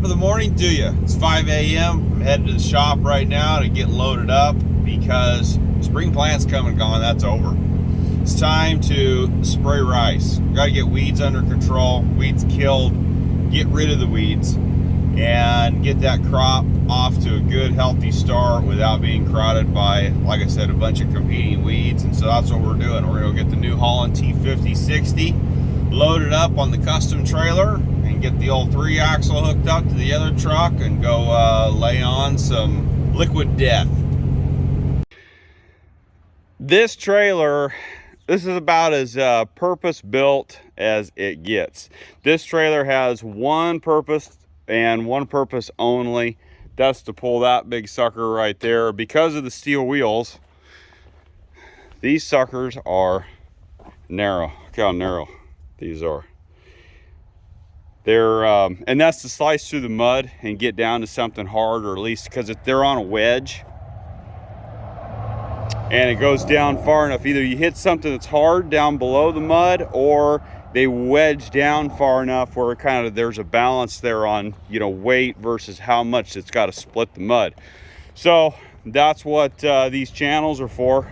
Top of the morning to you. It's 5 a.m. I'm headed to the shop right now to get loaded up because spring plant's come and gone. That's over. It's time to spray rice. Got to get weeds under control, weeds killed, get rid of the weeds, and get that crop off to a good healthy start without being crowded by, like I said, a bunch of competing weeds. And so that's what we're doing. We're going to get the New Holland T5060 loaded up on the custom trailer and get the old 3-axle hooked up to the other truck and go lay on some liquid death. This trailer, this is about as purpose built as it gets. This trailer has one purpose and one purpose only. That's to pull that big sucker right there. Because of the steel wheels, these suckers are narrow. Look how narrow these are. They're and that's to slice through the mud and get down to something hard, or at least because they're on a wedge and it goes down far enough. Either you hit something that's hard down below the mud, or they wedge down far enough where kind of there's a balance there on, you know, weight versus how much it's got to split the mud. So that's what these channels are for.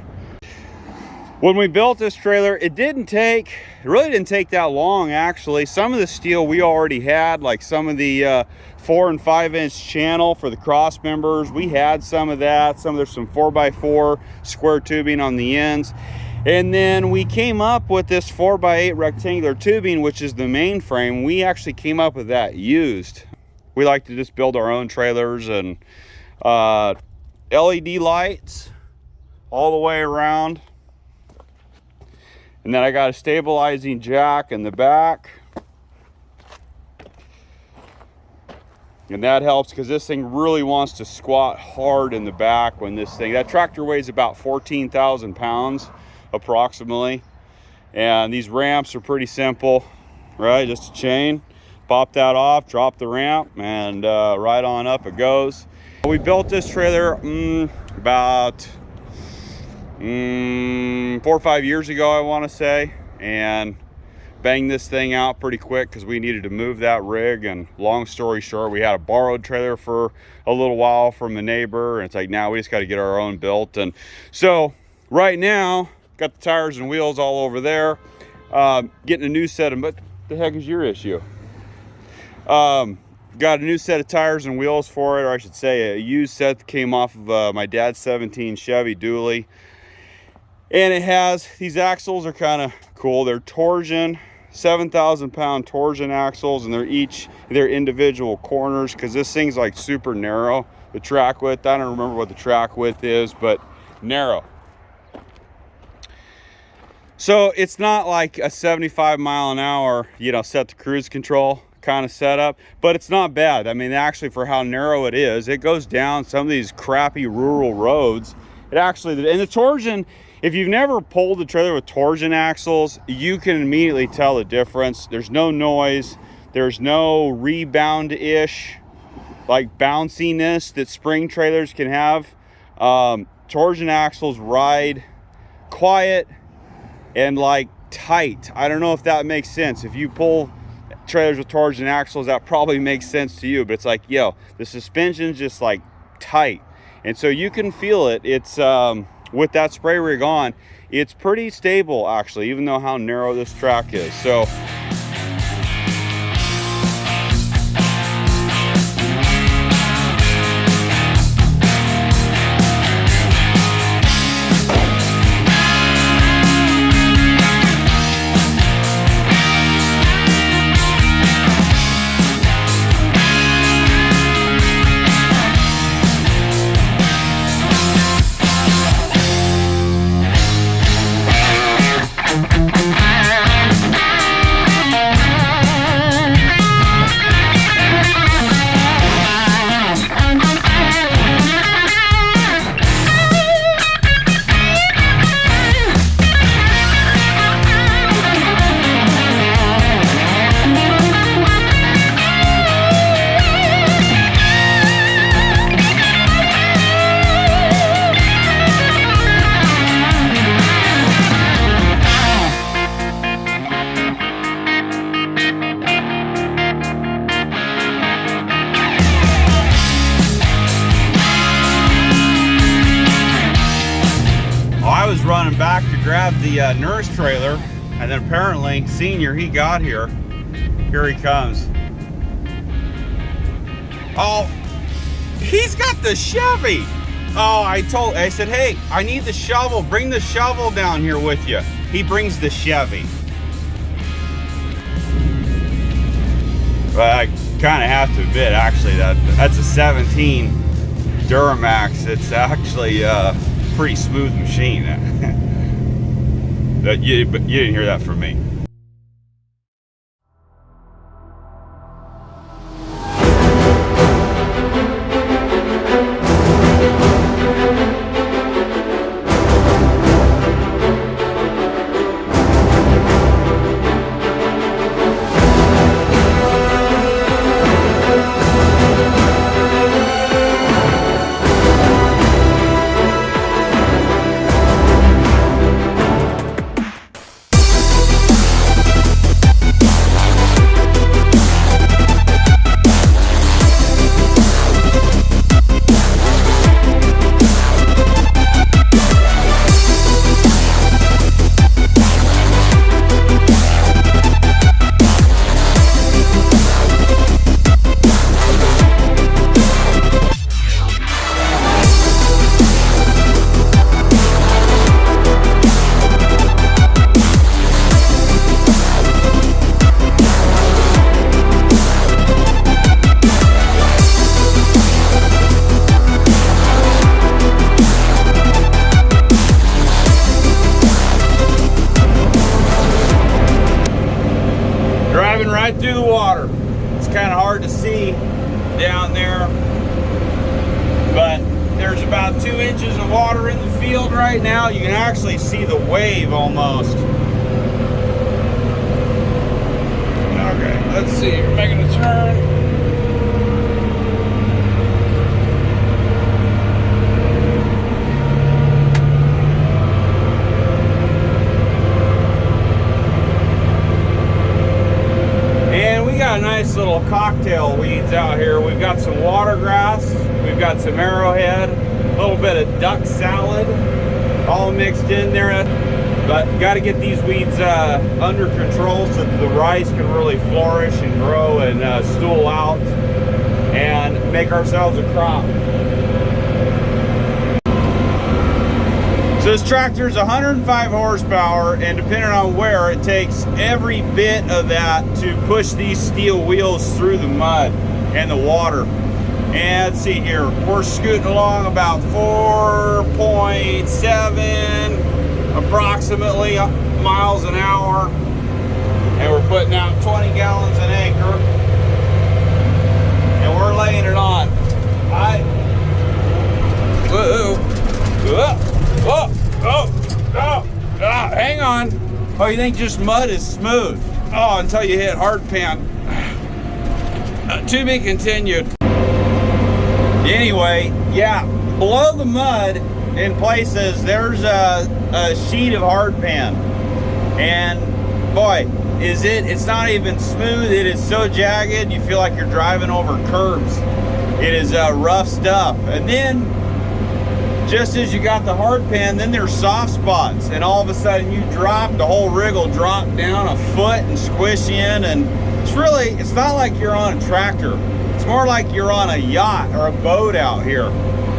When we built this trailer, it really didn't take that long, actually. Some of the steel we already had, like some of the 4 and 5 inch channel for the cross members. We had some of that. There's some 4x4 square tubing on the ends. And then we came up with this 4x8 rectangular tubing, which is the main frame. We actually came up with that used. We like to just build our own trailers, and LED lights all the way around. And then I got a stabilizing jack in the back. And that helps because this thing really wants to squat hard in the back when that tractor weighs about 14,000 pounds approximately. And these ramps are pretty simple, right? Just a chain, pop that off, drop the ramp, and right on up it goes. We built this trailer about 4 or 5 years ago, I want to say, and banged this thing out pretty quick because we needed to move that rig. And long story short, we had a borrowed trailer for a little while from a neighbor, and it's like, now we just got to get our own built. And so right now, got the tires and wheels all over there, getting a new set of, what the heck is your issue? Got a new set of tires and wheels for it, or I should say a used set that came off of my dad's 17 Chevy dually. And it has, these axles are kind of cool. They're torsion, 7,000 pound torsion axles, and they're individual corners because this thing's like super narrow. The track width, I don't remember what the track width is, but narrow. So it's not like a 75 mile an hour, you know, set to cruise control kind of setup, but it's not bad. I mean, actually, for how narrow it is, it goes down some of these crappy rural roads. It actually, and the torsion, if you've never pulled the trailer with torsion axles, you can immediately tell the difference. There's no noise. There's no rebound-ish, like bounciness that spring trailers can have. Torsion axles ride quiet and like tight. I don't know if that makes sense. If you pull trailers with torsion axles, that probably makes sense to you, but it's like, yo, the suspension's just like tight. And so you can feel it. It's with that spray rig on, it's pretty stable actually, even though how narrow this track is. So running back to grab the nurse trailer, and then apparently Senior, he got here. Here he comes. Oh, he's got the Chevy. Oh, I said, hey, I need the shovel. Bring the shovel down here with you. He brings the Chevy. But I kind of have to admit, actually, that's a 17 Duramax. It's actually a pretty smooth machine. But you didn't hear that from me. Right through the water. It's kind of hard to see down there, but there's about 2 inches of water in the field right now. You can actually see the wave almost. Okay, let's see. We're making a turn. Nice little cocktail weeds out here. We've got some watergrass, we've got some arrowhead, a little bit of duck salad, all mixed in there. But got to get these weeds under control so that the rice can really flourish and grow and stool out and make ourselves a crop. So this tractor is 105 horsepower, and depending on where, it takes every bit of that to push these steel wheels through the mud and the water. And let's see here, we're scooting along about 4.7 approximately miles an hour, and we're putting out 20 gallons an acre, and we're laying it on. Hang on. Oh, you think just mud is smooth? Oh, until you hit hard pan. To be continued. Anyway, yeah, below the mud in places, there's a sheet of hard pan. And boy, it's not even smooth. It is so jagged, you feel like you're driving over curbs. It is rough stuff. And then, just as you got the hard pan, then there's soft spots, and all of a sudden you drop, the whole rig will drop down a foot and squish in, and it's not like you're on a tractor. It's more like you're on a yacht or a boat out here.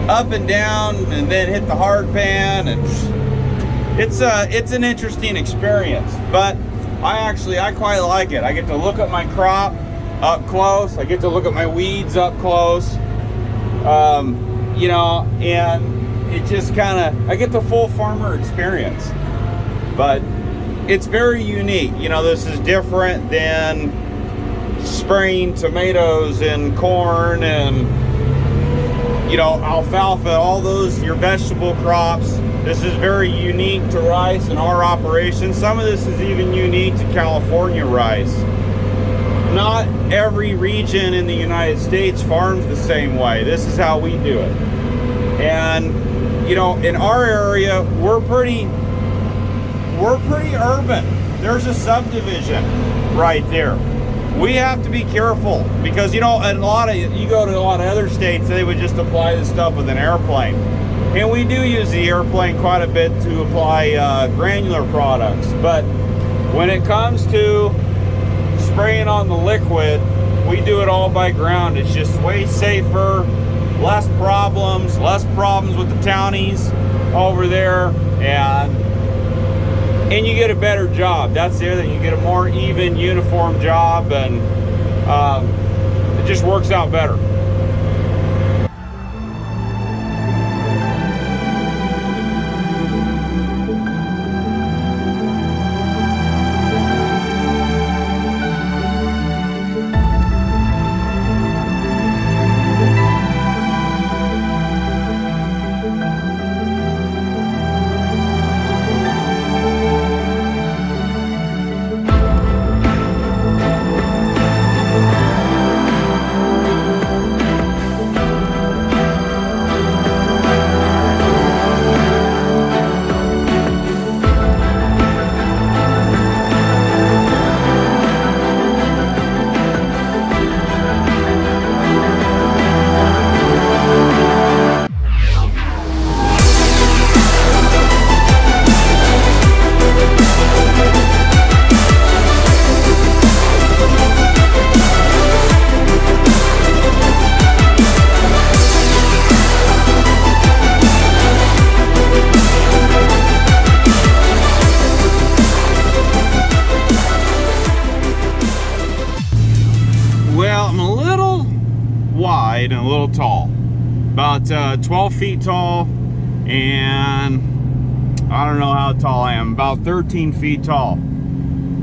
Up and down, and then hit the hard pan, and it's an interesting experience. But I quite like it. I get to look at my crop up close. I get to look at my weeds up close. You know, and it just I get the full farmer experience. But it's very unique. You know, this is different than spraying tomatoes and corn and, you know, alfalfa, all those, your vegetable crops. This is very unique to rice in our operation. Some of this is even unique to California rice. Not every region in the United States farms the same way. This is how we do it. And, you know, in our area, we're pretty urban. There's a subdivision right there. we have to be careful because, you know, you go to a lot of other states, they would just apply this stuff with an airplane. And we do use the airplane quite a bit to apply granular products. But when it comes to spraying on the liquid, we do it all by ground. It's just way safer, less problems with the townies over there, and you get a better job. That's the other thing. You get a more even, uniform job, and it just works out better. Wide and a little tall, about 12 feet tall, and I don't know how tall I am, about 13 feet tall.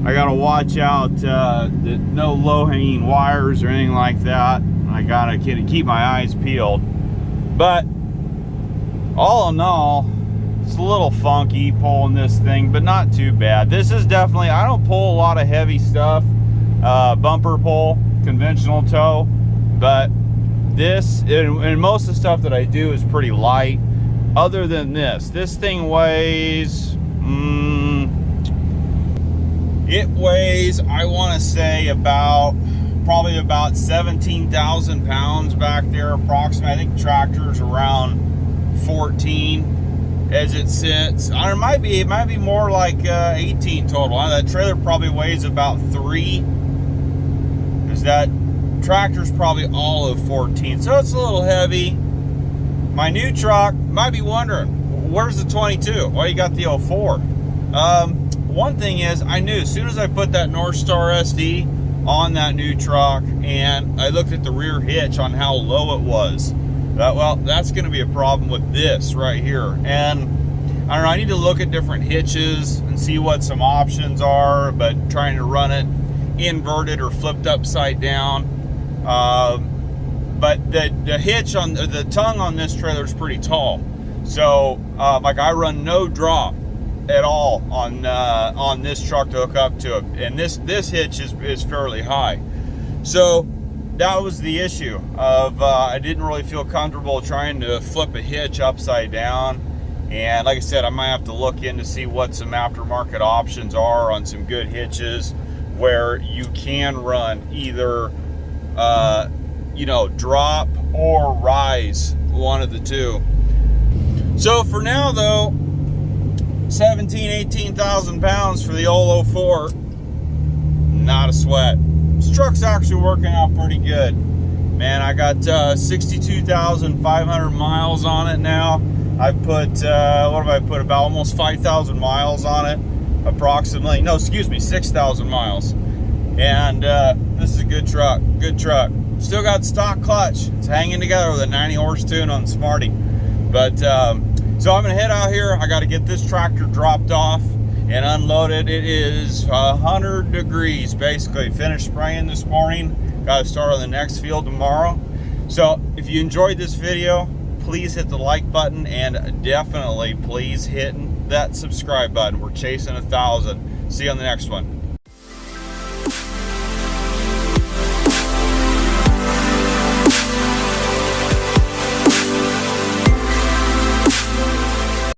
I gotta watch out that no low-hanging wires or anything like that. I gotta keep my eyes peeled, but all in all, it's a little funky pulling this thing, but not too bad. This is definitely, I don't pull a lot of heavy stuff, bumper pull, conventional tow, but this and most of the stuff that I do is pretty light. Other than this thing weighs it weighs, I want to say, probably about 17,000 pounds back there approximately. I think the tractor's around 14 as it sits. It might be more like 18 total. That trailer probably weighs about 3. Is that tractor's probably all of 14, so it's a little heavy. My new truck, might be wondering, where's the 22? Well, you got the 04. One thing is, I knew as soon as I put that North Star SD on that new truck and I looked at the rear hitch on how low it was, well, that's going to be a problem with this right here. And I don't know, I need to look at different hitches and see what some options are, but trying to run it inverted or flipped upside down. But the hitch on the tongue on this trailer is pretty tall, so like I run no drop at all on this truck to hook up to it, and this hitch is fairly high. So that was the issue of I didn't really feel comfortable trying to flip a hitch upside down. And like I said, I might have to look in to see what some aftermarket options are on some good hitches where you can run either you know, drop or rise, one of the two. So for now though, 18,000 pounds for the old 04, not a sweat. This truck's actually working out pretty good, man. I got 62,500 miles on it now. I put what have I put, about almost 5,000 miles on it approximately. No, excuse me, 6,000 miles. And this is a good truck. Still got stock clutch. It's hanging together with a 90 horse tune on Smarty. But so I'm gonna head out here. I got to get this tractor dropped off and unloaded. It is 100 degrees basically. Finished spraying this morning. Got to start on the next field tomorrow. So if you enjoyed this video, please hit the like button, and definitely please hit that subscribe button. We're chasing 1,000. See you on the next one.